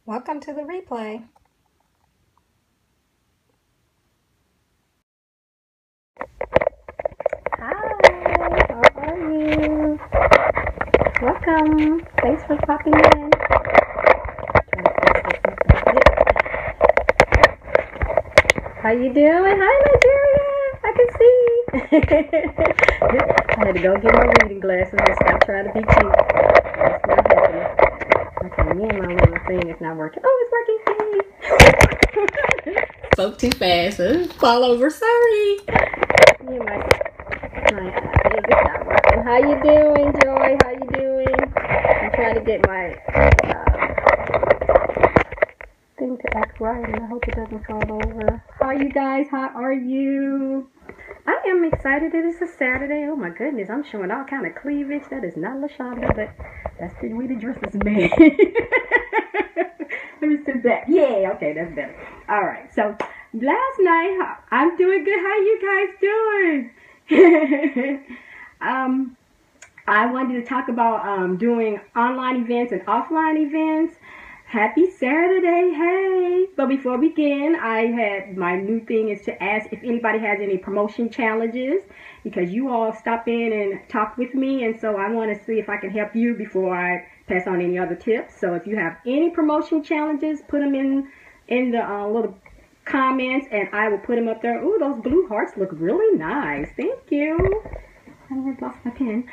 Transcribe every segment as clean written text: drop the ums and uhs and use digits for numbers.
Welcome to the replay. Hi, how are you? Welcome. Thanks for popping in. How you doing? Hi, Nigeria. I can see. I had to go get my reading glasses and stop trying to be cute. It's not happening. Okay, me and my little thing is not working. Oh, it's working. Spoke too fast. Fall over. Sorry. Me and my thing is not working. How you doing, Joy? How you doing? I'm trying to get my thing to act right, and I hope it doesn't fall over. How are you guys? How are you? I am excited that it's a Saturday. Oh my goodness, I'm showing all kind of cleavage. That is not LaShaunda, but that's the way the dress is made. Let me sit back. Yeah, okay, that's better. All right, so last night, I'm doing good. How you guys doing? I wanted to talk about doing online events and offline events. Happy Saturday, hey! But before we begin, my new thing is to ask if anybody has any promotion challenges, because you all stop in and talk with me, and so I want to see if I can help you before I pass on any other tips. So if you have any promotion challenges, put them in the little comments, and I will put them up there. Ooh, those blue hearts look really nice. Thank you. I lost my pen.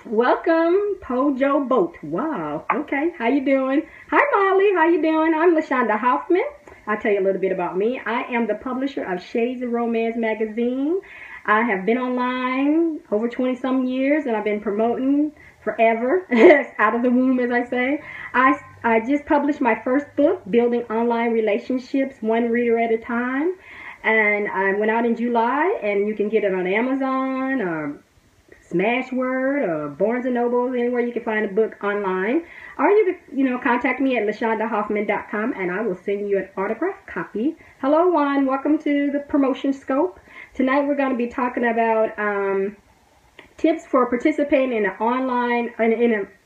Welcome, Pojo Boat. Wow. Okay. How you doing? Hi, Molly. How you doing? I'm LaShaunda Hoffman. I'll tell you a little bit about me. I am the publisher of Shades of Romance magazine. I have been online over 20-some years, and I've been promoting forever. Out of the womb, as I say. I just published my first book, Building Online Relationships, One Reader at a Time. And I went out in July, and you can get it on Amazon or Smashword or Barnes & Noble, anywhere you can find a book online. Or you can, contact me at LaShaundaHoffman.com, and I will send you an autographed copy. Hello, Juan. Welcome to the Promotion Scope. Tonight we're going to be talking about tips for participating in an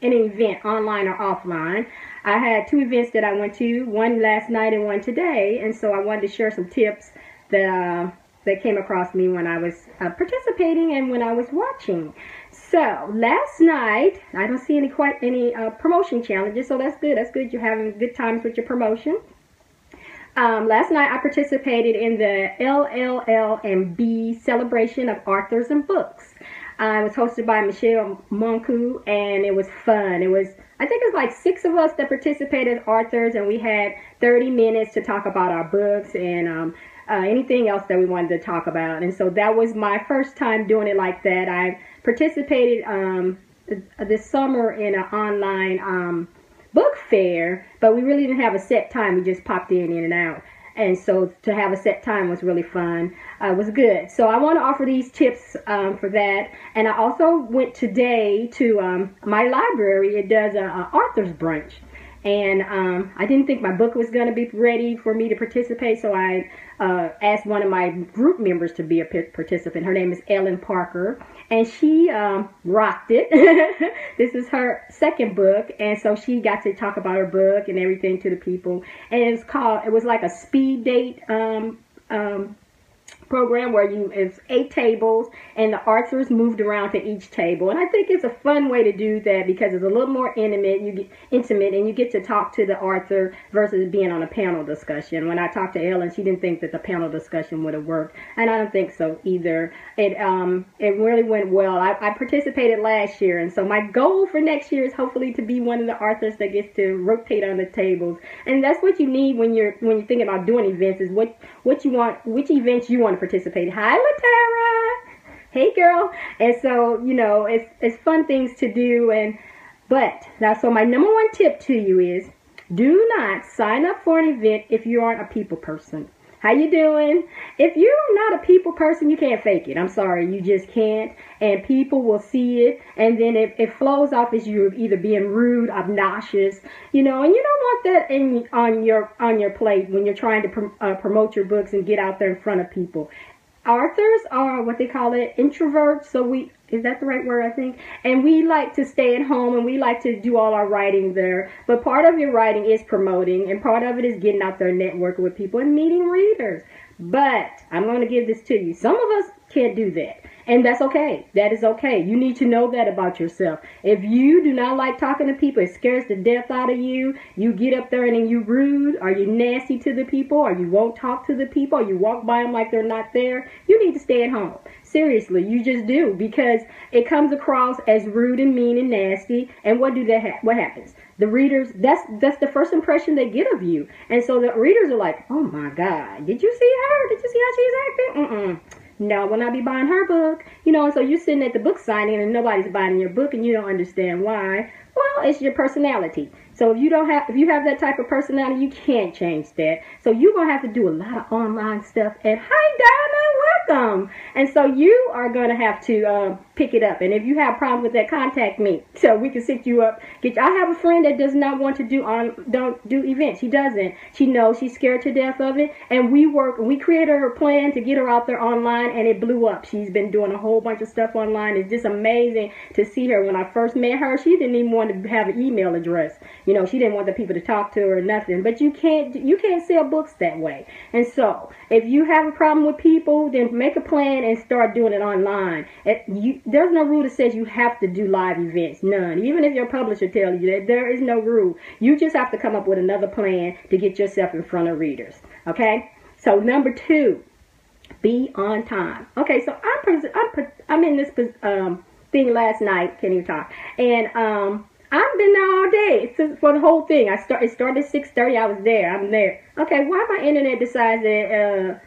event, online or offline. I had 2 events that I went to, one last night and one today, and so I wanted to share some tips that came across me when I was participating and when I was watching. So last night, I don't see any promotion challenges, so that's good. That's good. You're having good times with your promotion. Last night I participated in the LLL&B celebration of authors and books. It was hosted by Michelle Monku, and it was fun. I think it was like 6 of us that participated as authors, and we had 30 minutes to talk about our books and anything else that we wanted to talk about. And so that was my first time doing it like that. I participated this summer in an online book fair, but we really didn't have a set time. We just popped in and out. And so to have a set time was really fun. It was good. So I want to offer these tips for that. And I also went today to my library. It does an author's brunch. And I didn't think my book was going to be ready for me to participate, so I asked one of my group members to be a participant. Her name is Ellen Parker, and she rocked it. This is her second book, and so she got to talk about her book and everything to the people. And it was like a speed date program where it's 8 tables and the authors moved around to each table, and I think it's a fun way to do that because it's a little more intimate. You get intimate and you get to talk to the author versus being on a panel discussion. When I talked to Ellen, she didn't think that the panel discussion would have worked, and I don't think so either. It really went well. I participated last year, and so my goal for next year is hopefully to be one of the authors that gets to rotate on the tables. And that's what you need when you're thinking about doing events, is what you want, which events you want to participate. Hi, LaTara. Hey, girl. And so, it's fun things to do. So my number 1 tip to you is do not sign up for an event if you aren't a people person. How you doing? If you're not a people person, you can't fake it. I'm sorry, you just can't. And people will see it, and then it flows off as you either being rude, obnoxious, and you don't want that on your plate when you're trying to promote your books and get out there in front of people. authors are what they call it, introverts. So is that the right word, I think? And we like to stay at home and we like to do all our writing there. But part of your writing is promoting, and part of it is getting out there and networking with people and meeting readers. But I'm going to give this to you. Some of us can't do that. And that's okay. That is okay. You need to know that about yourself. If you do not like talking to people, it scares the death out of you. You get up there and then you rude, or you nasty to the people, or you won't talk to the people, or you walk by them like they're not there. You need to stay at home. Seriously, you just do, because it comes across as rude and mean and nasty. And what happens? The readers, that's the first impression they get of you. And so the readers are like, oh my God, did you see her? Did you see how she's acting? No, when I be buying her book, and so you're sitting at the book signing and nobody's buying your book and you don't understand why. Well, it's your personality. So if you have that type of personality, you can't change that. So you're going to have to do a lot of online stuff. And hi, Diamond, welcome. And so you are going to have to pick it up. And if you have problems with that, contact me so we can set you up. I have a friend that does not want to don't do events. She doesn't. She knows she's scared to death of it. And we created her plan to get her out there online, and it blew up. She's been doing a whole bunch of stuff online. It's just amazing to see her. When I first met her, she didn't even want to have an email address. She didn't want the people to talk to her or nothing. But you can't sell books that way. And so if you have a problem with people, then make a plan and start doing it online. There's no rule that says you have to do live events. None. Even if your publisher tells you that, there is no rule. You just have to come up with another plan to get yourself in front of readers. Okay? So number 2, be on time. Okay, so I'm in this thing last night, can't even talk, and I've been there all day for the whole thing. It started at 6:30. I was there. I'm there. Okay, why my internet decides that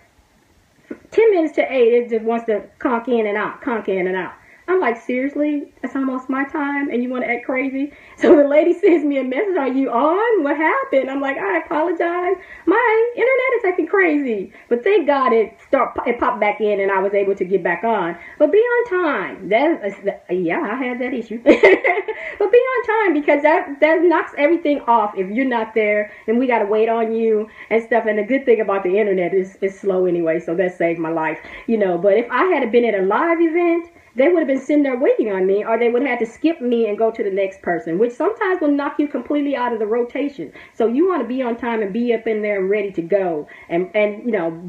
10 minutes to 8, it just wants to conk in and out. I'm like, seriously? That's almost my time, and you want to act crazy? So the lady sends me a message, are you on? What happened? I'm like, I apologize. My internet is acting crazy. But thank God it popped back in, and I was able to get back on. But be on time. Yeah, I had that issue. But be on time, because that knocks everything off if you're not there, and we got to wait on you and stuff. And the good thing about the internet is it's slow anyway, so that saved my life. But if I had been at a live event, they would have been sitting there waiting on me, or they would have had to skip me and go to the next person, which sometimes will knock you completely out of the rotation. So you want to be on time and be up in there and ready to go, and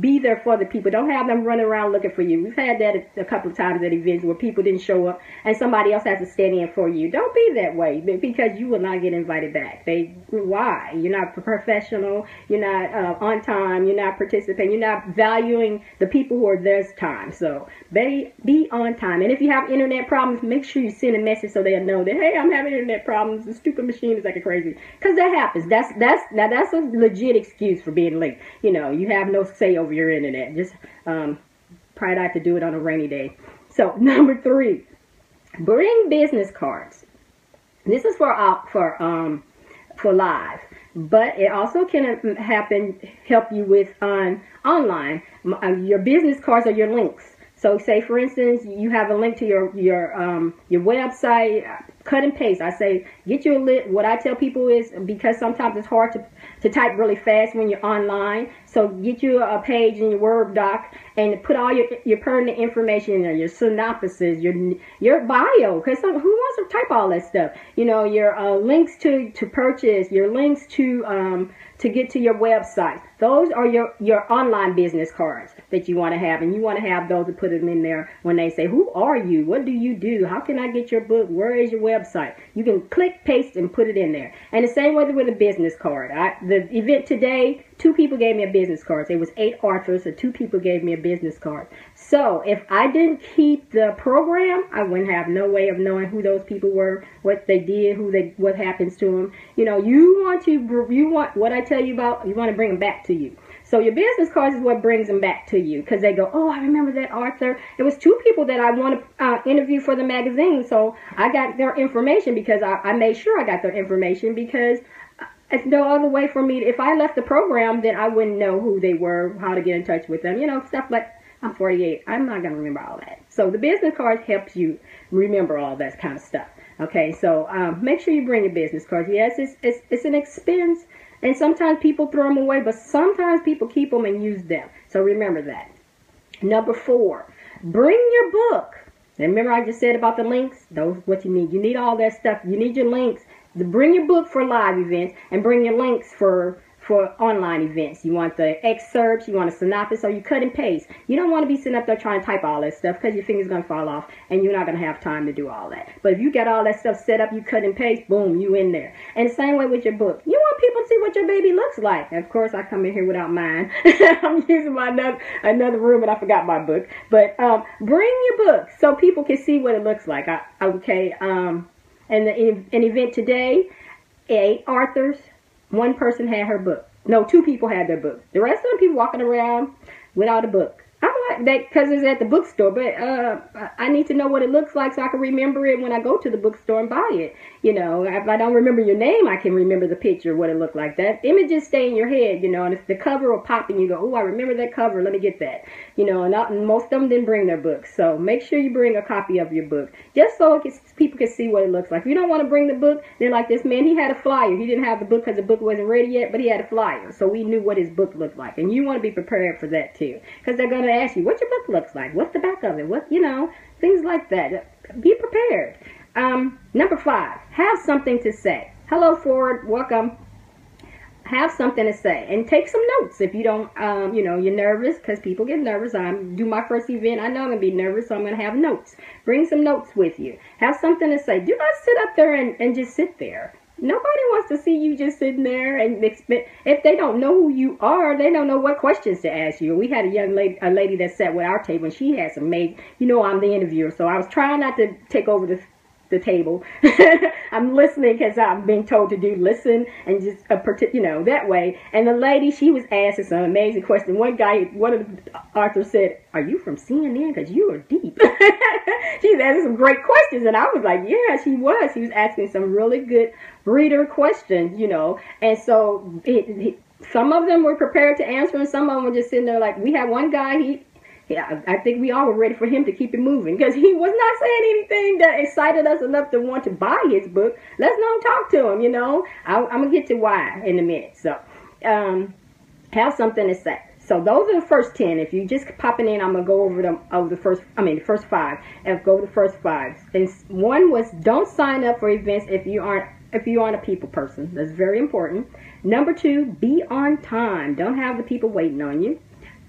be there for the people. Don't have them running around looking for you. We've had that a couple of times at events where people didn't show up and somebody else has to stand in for you. Don't be that way, because you will not get invited back. Why? You're not professional. You're not on time. You're not participating. You're not valuing the people who are there's time. So be on time. And if you have internet problems, make sure you send a message so they'll know that, hey, I'm having internet problems. The stupid machine is acting crazy. Because that happens. That's a legit excuse for being late. You have no say over your internet. Just try not to do it on a rainy day. So number 3, bring business cards. This is for live, but it also can help you with online. Your business cards are your links. So say, for instance, you have a link to your website, cut and paste. I say, get you a list. What I tell people is, because sometimes it's hard to type really fast when you're online. So get you a page in your Word doc and put all your pertinent information in there, your synopsis, your bio, because who wants to type all that stuff? Your links to purchase, your links to get to your website. Those are your online business cards that you want to have, and you want to have those to put them in there when they say, who are you? What do you do? How can I get your book? Where is your website? You can click, paste, and put it in there. And the same way with a business card. The event today, 2 people gave me a business card. It was 8 authors, so 2 people gave me a business card. So if I didn't keep the program, I wouldn't have no way of knowing who those people were, what they did, what happens to them. You want what I tell you about, you want to bring them back to you. So your business cards is what brings them back to you, because they go, oh, I remember that author. It was 2 people that I want to interview for the magazine, so I got their information, because I made sure I got their information, because it's no other way for me. If I left the program, then I wouldn't know who they were, how to get in touch with them. Stuff like, I'm 48. I'm not going to remember all that. So the business cards helps you remember all that kind of stuff. Okay, so make sure you bring your business cards. Yes, it's an expense, and sometimes people throw them away, but sometimes people keep them and use them. So remember that. Number 4, bring your book. Remember I just said about the links? Those what you need. You need all that stuff. You need your links. Bring your book for live events and bring your links for online events. You want the excerpts, you want a synopsis, so you cut and paste. You don't want to be sitting up there trying to type all that stuff because your finger's going to fall off and you're not going to have time to do all that. But if you got all that stuff set up, you cut and paste, boom, you in there. And the same way with your book. You want people to see what your baby looks like. Of course, I come in here without mine. I'm using my another room and I forgot my book. But bring your book so people can see what it looks like. Okay. And an event today, 8 authors. One person had her book. No, 2 people had their book. The rest of the people walking around without a book. I'm like that because it's at the bookstore, but I need to know what it looks like so I can remember it when I go to the bookstore and buy it. You know, if I don't remember your name, I can remember the picture, what it looked like. That images stay in your head, you know, and if the cover will pop and you go, oh, I remember that cover, let me get that. You know, and most of them didn't bring their books. So make sure you bring a copy of your book, just so people can see what it looks like. If you don't want to bring the book, then like this man, he had a flyer. He didn't have the book because the book wasn't ready yet, but he had a flyer. So we knew what his book looked like. And you want to be prepared for that too, because they're going to ask you what your book looks like, what's the back of it, what, you know, things like that. Be prepared. Number 5, have something to say. Hello, Ford, welcome. Have something to say and take some notes. If you don't, you know, you're nervous, because people get nervous. I'm do my first event. I know I'm gonna be nervous, so I'm gonna have notes. Bring some notes with you. Have something to say. Do not sit up there and just sit there. Nobody wants to see you just sitting there and expect. If they don't know who you are, they don't know what questions to ask you. We had a lady that sat with our table, and she had some made. You know, I'm the interviewer, so I was trying not to take over the table. I'm listening because I'm being told to do listen and just you know, that way. And the lady, she was asking some amazing questions. One of the authors said, "Are you from CNN? Because you are deep." She was asking some great questions, and I was like, yeah, she was. She was asking some really good reader questions, you know. And so some of them were prepared to answer, and some of them were just sitting there like, we had one guy, I think we all were ready for him to keep it moving because he was not saying anything that excited us enough to want to buy his book. Let's not talk to him, you know. I'm going to get to why in a minute. So, have something to say. So those are the first 10. If you just popping in, I'm going to go over the first 5. And go to the first 5. And one was, don't sign up for events if you aren't a people person. That's very important. Number 2, be on time. Don't have the people waiting on you.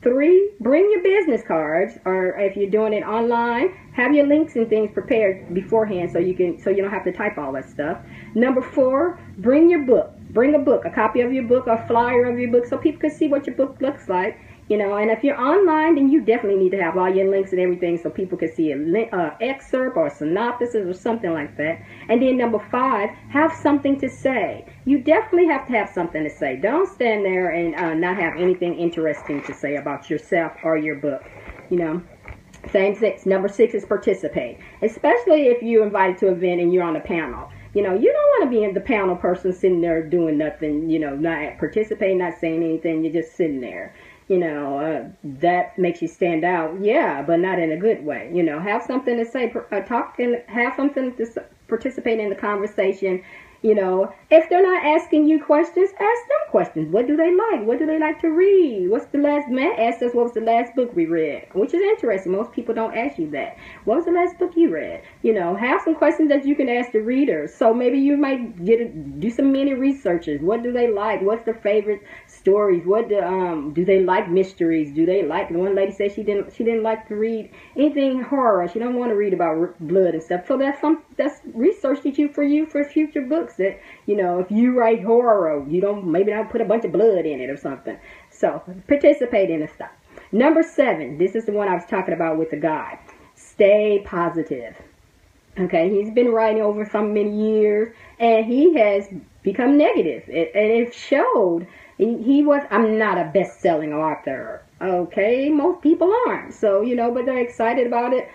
3, bring your business cards, or if you're doing it online, have your links and things prepared beforehand so you don't have to type all that stuff. Number 4, bring your book. Bring a book, a copy of your book, a flyer of your book, so people can see what your book looks like. You know, and if you're online, then you definitely need to have all your links and everything so people can see an excerpt or a synopsis or something like that. And then number 5, have something to say. You definitely have to have something to say. Don't stand there and not have anything interesting to say about yourself or your book. You know, same 6. Number 6 is participate, especially if you're invited to an event and you're on a panel. You know, you don't want to be the panel person sitting there doing nothing, you know, not participating, not saying anything. You're just sitting there. You know, that makes you stand out, yeah, but not in a good way. You know, have something to say, talk, and have something to participate in the conversation. You know, if they're not asking you questions, ask them questions. What do they like? What do they like to read? What's the last, man asked us what was the last book we read, which is interesting. Most people don't ask you that. What was the last book you read? You know, have some questions that you can ask the readers. So maybe you might do some mini researches. What do they like? What's their favorite stories? What do they like mysteries? Do they like, one lady said she didn't like to read anything horror. She don't want to read about blood and stuff. So that's research for future books. That, you know, if you write horror, you don't put a bunch of blood in it or something. So participate in the stuff. Number 7, this is the one I was talking about with the guy. Stay positive. Okay, he's been writing over so many years, and he has become negative, and it showed. I'm not a best-selling author. Okay, most people aren't. So, you know, but they're excited about it,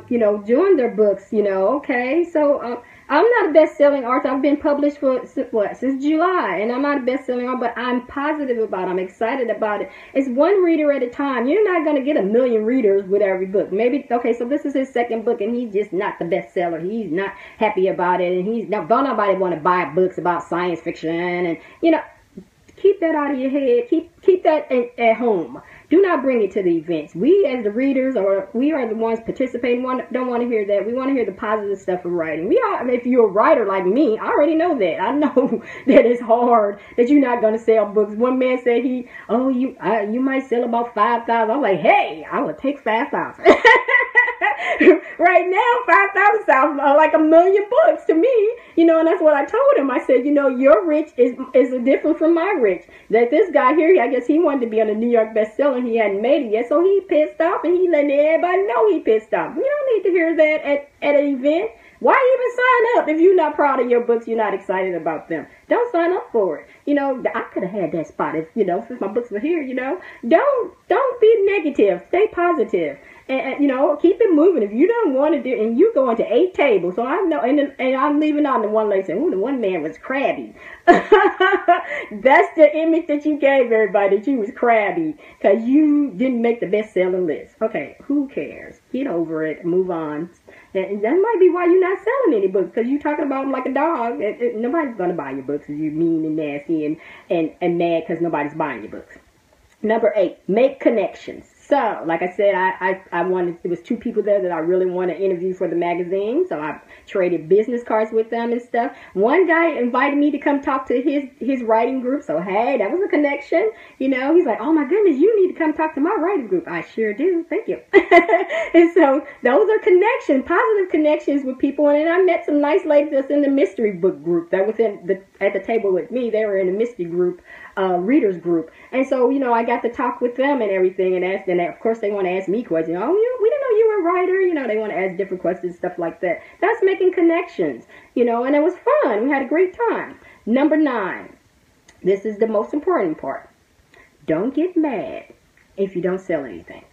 you know, doing their books, you know, okay. So, I'm not a best-selling author. I've been published since July, and I'm not a best-selling author, but I'm positive about it. I'm excited about it. It's one reader at a time. You're not going to get 1 million readers with every book. Maybe, okay, so this is his 2nd book, and he's just not the bestseller. He's not happy about it, and don't nobody want to buy books about science fiction, and, you know, keep that out of your head. Keep that at home. do not bring it to the events. We as the readers, or we are the ones participating, don't want to hear that. We want to hear the positive stuff of writing. If you're a writer like me, I already know that. I know that it's hard, that you're not going to sell books. One man said you might sell about 5,000. I'm like, hey, I will take 5,000. Right now, 5,000 sounds like 1,000,000 books to me, and that's what I told him. I said, your rich is different from my rich. That this guy here, I guess he wanted to be on a New York bestseller, and he hadn't made it yet, so he pissed off, and he letting everybody know he pissed off. You don't need to hear that at an event. Why even sign up if you're not proud of your books, you're not excited about them? Don't sign up for it. I could have had that spot if my books were here, Don't be negative. Stay positive. And keep it moving. If you don't want to do, and you go into 8 tables, so I know, and I'm leaving out the one lady saying, "Oh, the one man was crabby." That's the image that you gave everybody, that you was crabby because you didn't make the best-selling list. Okay, who cares? Get over it. Move on. And that might be why you're not selling any books, because you're talking about them like a dog. Nobody's gonna buy your books if you're mean and nasty and mad because nobody's buying your books. Number 8, make connections. So, like I said, I wanted, there was 2 people there that I really want to interview for the magazine. So I traded business cards with them and stuff. One guy invited me to come talk to his writing group. So, hey, that was a connection. He's like, oh my goodness, you need to come talk to my writing group. I sure do. Thank you. And so those are connections, positive connections with people. And then I met some nice ladies that's in the mystery book group that was at the table with me. They were in the mystery group, readers group. And so, I got to talk with them and everything and ask them. And of course, they want to ask me questions. Oh, we didn't know you were a writer. They want to ask different questions, stuff like that. That's making connections, and it was fun. We had a great time. Number 9. This is the most important part. Don't get mad if you don't sell anything.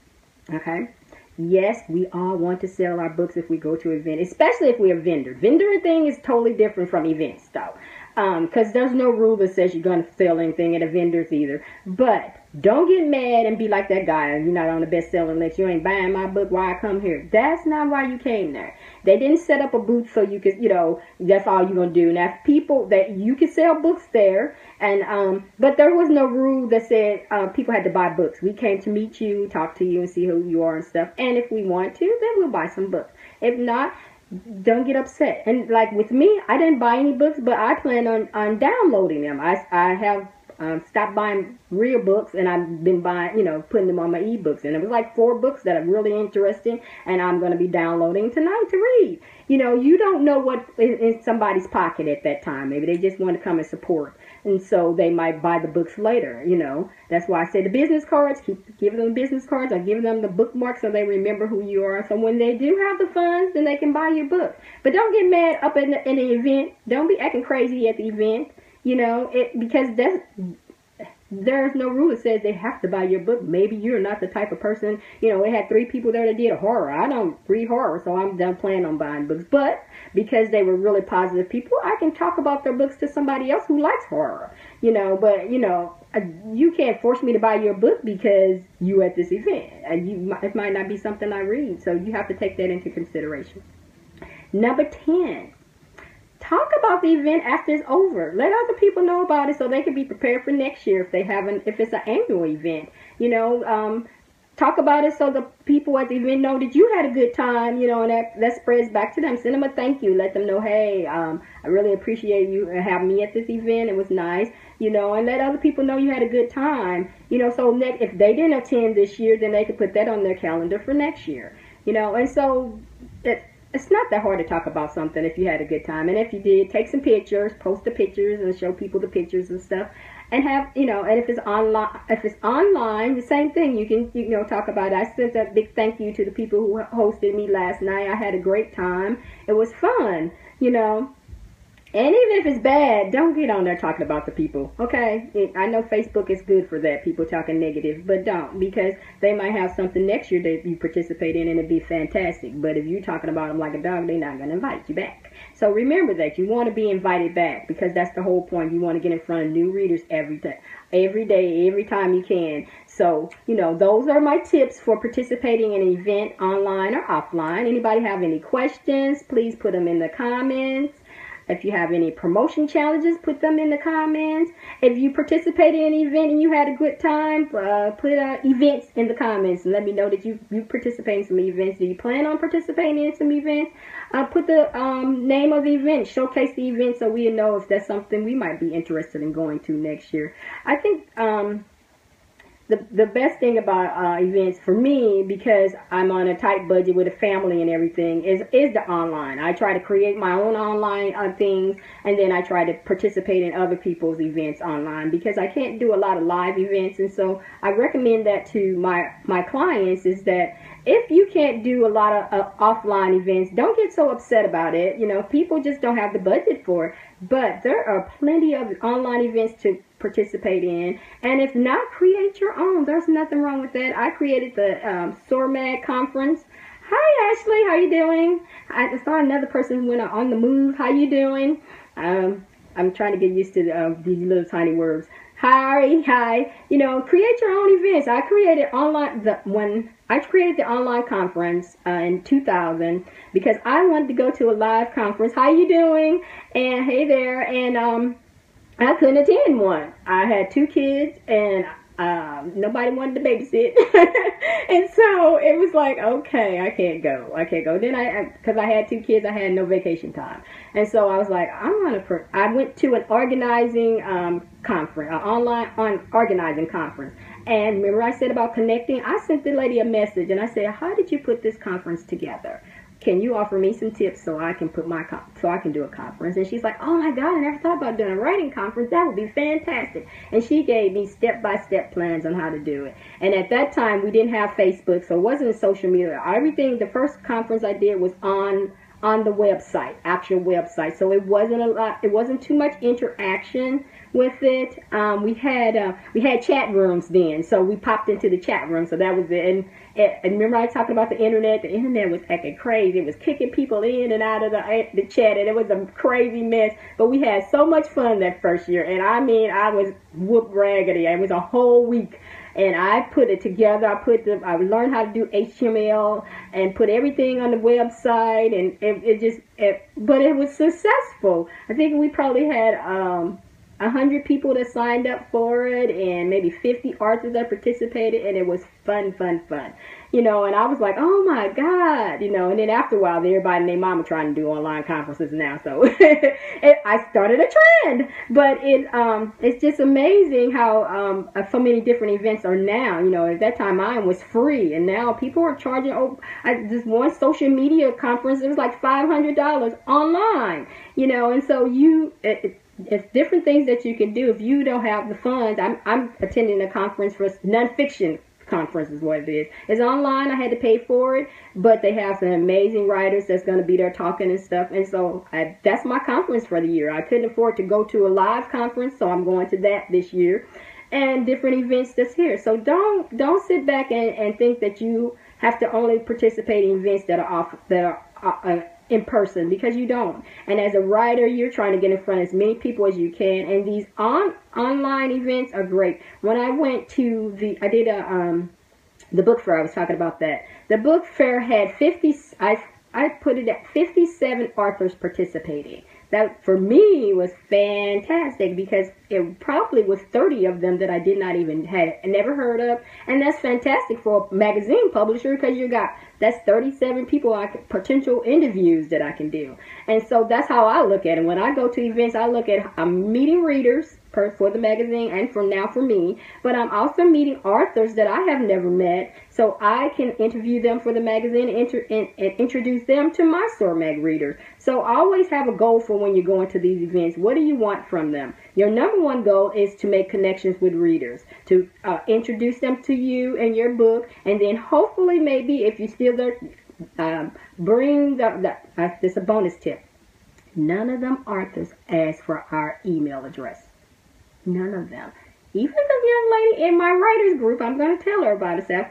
Okay? Yes, we all want to sell our books if we go to an event, especially if we're a vendor. Vendor thing is totally different from events, though. Because there's no rule that says you're going to sell anything at a vendor's either. But don't get mad and be like that guy. You're not on the best-selling list. You ain't buying my book. Why I come here? That's not why you came there. They didn't set up a booth so you could, that's all you're going to do. Now, people that you can sell books there, and but there was no rule that said people had to buy books. We came to meet you, talk to you, and see who you are and stuff. And if we want to, then we'll buy some books. If not, don't get upset. And like with me, I didn't buy any books, but I plan on downloading them. I have stopped buying real books, and I've been buying, putting them on my ebooks. And it was like 4 books that are really interesting, and I'm going to be downloading tonight to read. You don't know what is in somebody's pocket at that time. Maybe they just want to come and support, and so they might buy the books later. That's why I said the business cards. Keep giving them business cards. I give them the bookmarks so they remember who you are. So when they do have the funds, then they can buy your book. But don't get mad up in the event. Don't be acting crazy at the event. Because there's no rule that says they have to buy your book. Maybe you're not the type of person, it had 3 people there that did a horror. I don't read horror, so I'm done planning on buying books. But because they were really positive people, I can talk about their books to somebody else who likes horror, But, you can't force me to buy your book because you at this event. And it might not be something I read, so you have to take that into consideration. Number 10. Talk about the event after it's over. Let other people know about it so they can be prepared for next year if it's an annual event. Talk about it so the people at the event know that you had a good time, and that spreads back to them. Send them a thank you. Let them know, hey, I really appreciate you having me at this event. It was nice, and let other people know you had a good time. So if they didn't attend this year, then they could put that on their calendar for next year, and so it's not that hard to talk about something if you had a good time. And if you did, take some pictures, post the pictures and show people the pictures and stuff. And have, and if it's online, the same thing. You can, talk about it. I sent a big thank you to the people who hosted me last night. I had a great time. It was fun, And even if it's bad, don't get on there talking about the people, okay? I know Facebook is good for that, people talking negative, but don't, because they might have something next year that you participate in and it'd be fantastic. But if you're talking about them like a dog, they're not going to invite you back. So remember that you want to be invited back, because that's the whole point. You want to get in front of new readers every day, every time you can. So, those are my tips for participating in an event online or offline. Anybody have any questions, please put them in the comments. If you have any promotion challenges, put them in the comments. If you participated in an event and you had a good time, put events in the comments and let me know that you participate in some events. Do you plan on participating in some events? Put the name of the event, showcase the event, so we know if that's something we might be interested in going to next year. I think the best thing about events for me, because I'm on a tight budget with a family and everything, is the online. I try to create my own online things, and then I try to participate in other people's events online, because I can't do a lot of live events. And so I recommend that to my clients, is that if you can't do a lot of offline events, don't get so upset about it. You know, people just don't have the budget for it. But there are plenty of online events to participate in, and if not, create your own. There's nothing wrong with that. I created the SORMAG conference. Hi Ashley, how you doing? I saw another person who went on the move. How you doing? I'm trying to get used to these little tiny words. Hi. You know, create your own events. I created the online conference in 2000 because I wanted to go to a live conference. How you doing? And hey there. And I couldn't attend one. I had 2 kids and nobody wanted to babysit. And so it was like, okay, I can't go. Then because I had 2 kids, I had no vacation time. And so I was like, I went to an organizing conference, an online organizing conference. And remember I said about connecting? I sent the lady a message and I said, how did you put this conference together? Can you offer me some tips so I can do a conference? And she's like, oh my God, I never thought about doing a writing conference. That would be fantastic. And she gave me step-by-step plans on how to do it. And at that time, we didn't have Facebook, so it wasn't social media. Everything, the first conference I did was on the website, actual website. So it wasn't too much interaction with it. We had chat rooms then, so we popped into the chat room. So that was it. And remember I talked about the internet? The internet was acting crazy. It was kicking people in and out of the chat, and it was a crazy mess. But we had so much fun that first year, and I mean, I was whooped raggedy. It was a whole week. And I put it together. I learned how to do HTML and put everything on the website, and but it was successful. I think we probably had 100 people that signed up for it, and maybe 50 authors that participated, and it was fun. You know, and I was like, oh my God, you know, and then after a while, everybody and their mama trying to do online conferences now, so I started a trend. But it's just amazing how so many different events are now. You know, at that time mine was free, and now people are charging. This one social media conference, it was like $500 online, you know, and so it's different things that you can do if you don't have the funds. I'm attending a conference for nonfiction conference is what it is. It's online. I had to pay for it, but they have some amazing writers that's going to be there talking and stuff. And so that's my conference for the year. I couldn't afford to go to a live conference, so I'm going to that this year, and different events that's here. So don't sit back and think that you have to only participate in events that are in person, because you don't. And as a writer, you're trying to get in front of as many people as you can, and these online events are great. When I went to the book fair, I was talking about that. The book fair had 57 authors participating. That for me was fantastic, because it probably was 30 of them that I did not even had never heard of, and that's fantastic for a magazine publisher, because that's 37 people, potential interviews that I can do. And so that's how I look at it. When I go to events, I look at, I'm meeting readers for the magazine and for me, but I'm also meeting authors that I have never met, so I can interview them for the magazine and introduce them to my SORMAG readers. So always have a goal for when you're going to these events. What do you want from them? Your number one goal is to make connections with readers, to introduce them to you and your book, and then hopefully maybe if you're still there, bring this is a bonus tip. None of them authors ask for our email address. None of them. Even the young lady in my writers group, I'm going to tell her about herself.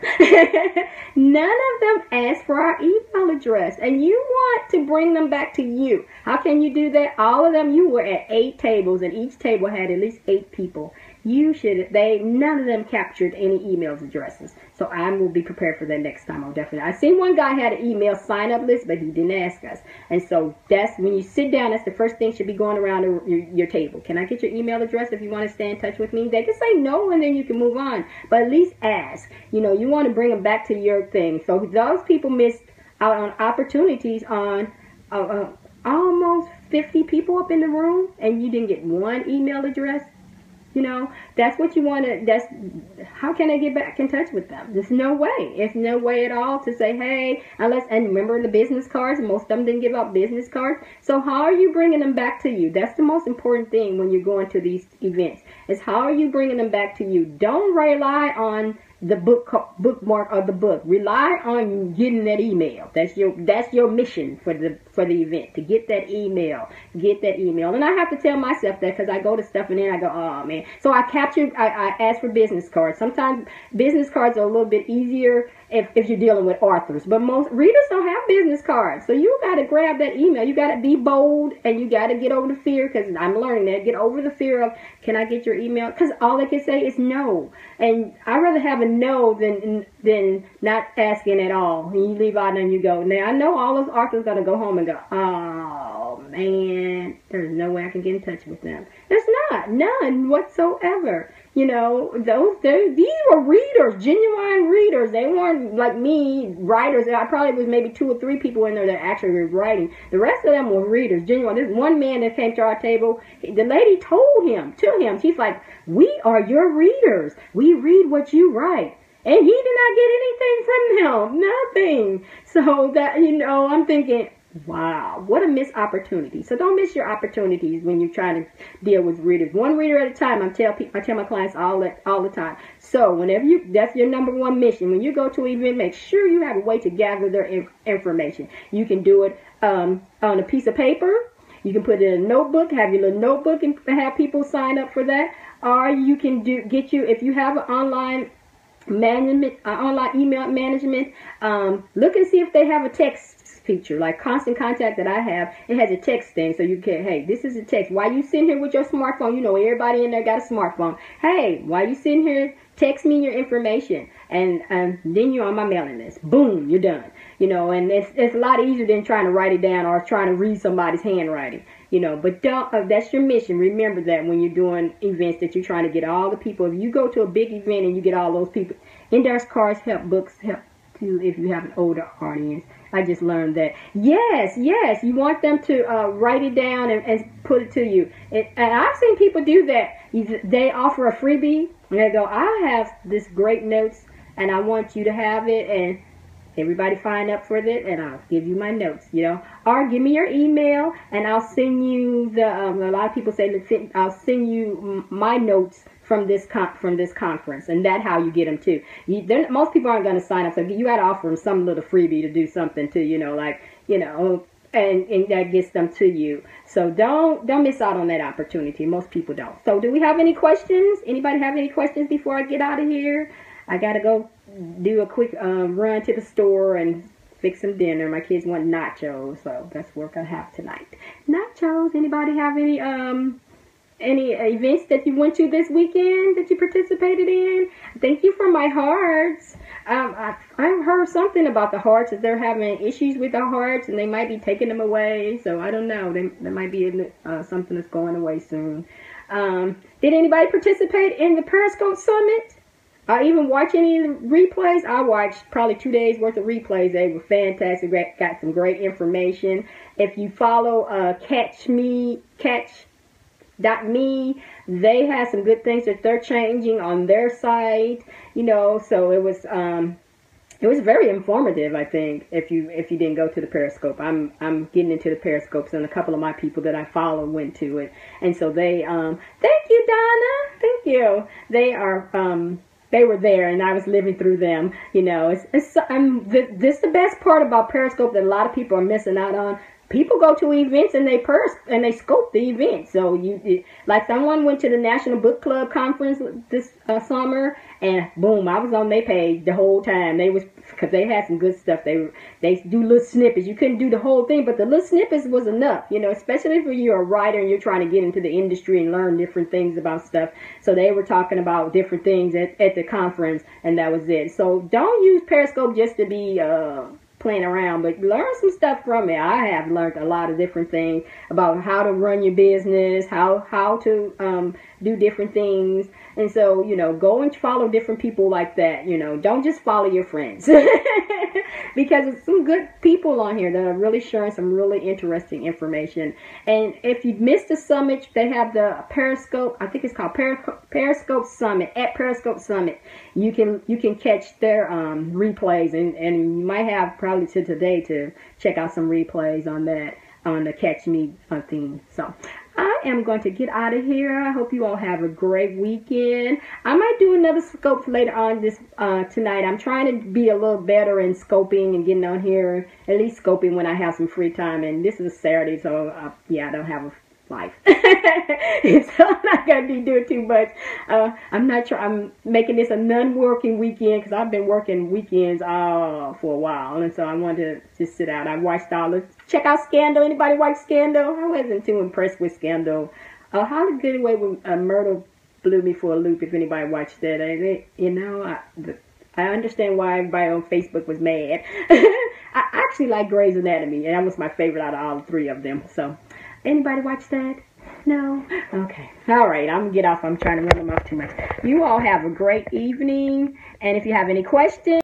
None of them ask for our email address. And you want to bring them back to you. How can you do that? All of them, you were at 8 tables, and each table had at least 8 people. none of them captured any emails addresses. So I will be prepared for that next time. I'll definitely. I seen one guy had an email sign up list, but he didn't ask us. And so that's when you sit down, that's the first thing should be going around your table. Can I get your email address if you want to stay in touch with me? They can say no, and then you can move on. But at least ask. You know, you want to bring them back to your thing. So those people missed out on opportunities on almost 50 people up in the room, and you didn't get one email address. You know, that's what you want to, how can I get back in touch with them? There's no way. It's no way at all to say, hey, and remember the business cards, most of them didn't give out business cards. So how are you bringing them back to you? That's the most important thing when you're going to these events, is how are you bringing them back to you? Don't rely on the bookmark of the book. Rely on getting that email. That's your mission for the event, to get that email. And I have to tell myself that, because I go to stuff and then I go, oh man. So I ask for business cards. Sometimes business cards are a little bit easier if you're dealing with authors, but most readers don't have business cards. So you got to grab that email. You got to be bold, and you got to get over the fear, because I'm learning that. Get over the fear of, can I get your email? Because all they can say is no. And I'd rather have a no than not asking at all. And you leave out and you go. Now, I know all those authors going to go home and go, oh man, there's no way I can get in touch with them. There's not. None whatsoever. You know, these were readers, genuine readers. They weren't like me, writers. I probably was maybe 2 or 3 people in there that actually were writing. The rest of them were readers, genuine. This one man that came to our table, the lady told him, she's like, we are your readers. We read what you write. And he did not get anything from them. Nothing. So that, you know, I'm thinking, wow, what a missed opportunity. So don't miss your opportunities when you're trying to deal with readers. One reader at a time. I tell my clients all the time. So whenever that's your number one mission. When you go to an event, make sure you have a way to gather their information. You can do it on a piece of paper. You can put it in a notebook, have your little notebook, and have people sign up for that. Or you can if you have an online email management, look and see if they have a text feature, like Constant Contact that I have. It has a text thing, so you can, hey, this is a text. While you sitting here with your smartphone, you know everybody in there got a smartphone. Hey, while you sitting here, text me your information, and then you're on my mailing list. Boom, you're done. You know, and it's a lot easier than trying to write it down or trying to read somebody's handwriting. You know, but that's your mission. Remember that when you're doing events, that you're trying to get all the people. If you go to a big event and you get all those people, index cards help, books help too if you have an older audience. I just learned that. Yes, you want them to write it down and put it to you. And I've seen people do that. They offer a freebie, and they go, I have this great notes, and I want you to have it, and everybody sign up for it, and I'll give you my notes, you know. Or give me your email, and I'll send you a lot of people say, I'll send you my notes from this conference, and that's how you get them too. Most people aren't going to sign up, so you got to offer them some little freebie to do something too, you know, like, you know, and that gets them to you. So don't miss out on that opportunity. Most people don't. So do we have any questions? Anybody have any questions before I get out of here? I got to go do a quick run to the store and fix some dinner. My kids want nachos, so that's what I have tonight. Nachos. Anybody have any events that you went to this weekend that you participated in? Thank you for my hearts. I've heard something about the hearts, that they're having issues with the hearts and they might be taking them away. So I don't know. There might be something that's going away soon. Did anybody participate in the Periscope Summit? I even watch any of the replays. I watched probably 2 days worth of replays. They were fantastic. Got some great information. If you follow Catch.me, they have some good things that they're changing on their site. You know, so it was very informative. I think if you didn't go to the Periscope, I'm getting into the Periscopes, and a couple of my people that I follow went to it, and so they thank you, Donna. Thank you. They were there, and I was living through them. You know, this the best part about Periscope that a lot of people are missing out on. people go to events and they scope the event. So like someone went to the National Book Club conference this summer, and boom, I was on their page the whole time. Because they had some good stuff. They do little snippets. You couldn't do the whole thing, but the little snippets was enough, especially if you're a writer and you're trying to get into the industry and learn different things about stuff. So they were talking about different things at the conference, and that was it. So don't use Periscope just to be playing around, but learn some stuff from it. I have learned a lot of different things about how to run your business, how to do different things. And so, go and follow different people like that. Don't just follow your friends. Because it's some good people on here that are really sharing some really interesting information. And if you missed the summit, they have the Periscope, I think it's called Periscope Summit, at Periscope Summit. You can catch their replays, and you might have probably to today to check out some replays on that, on the Catch Me theme. So I am going to get out of here. I hope you all have a great weekend. I might do another scope later on this tonight. I'm trying to be a little better in scoping and getting on here, at least scoping when I have some free time. And this is a Saturday, so yeah, I don't have a life. So I'm not going to be doing too much. I'm making this a non-working weekend because I've been working weekends for a while, and so I wanted to just sit out. I watched check out Scandal. Anybody watch Scandal? I wasn't too impressed with Scandal. How the Good Way with Murder blew me for a loop. If anybody watched that, I understand why everybody on Facebook was mad. I actually like Grey's Anatomy, and that was my favorite out of all three of them. So, anybody watch that? No? Okay. All right. I'm going to get off. I'm trying to run them off too much. You all have a great evening. And if you have any questions,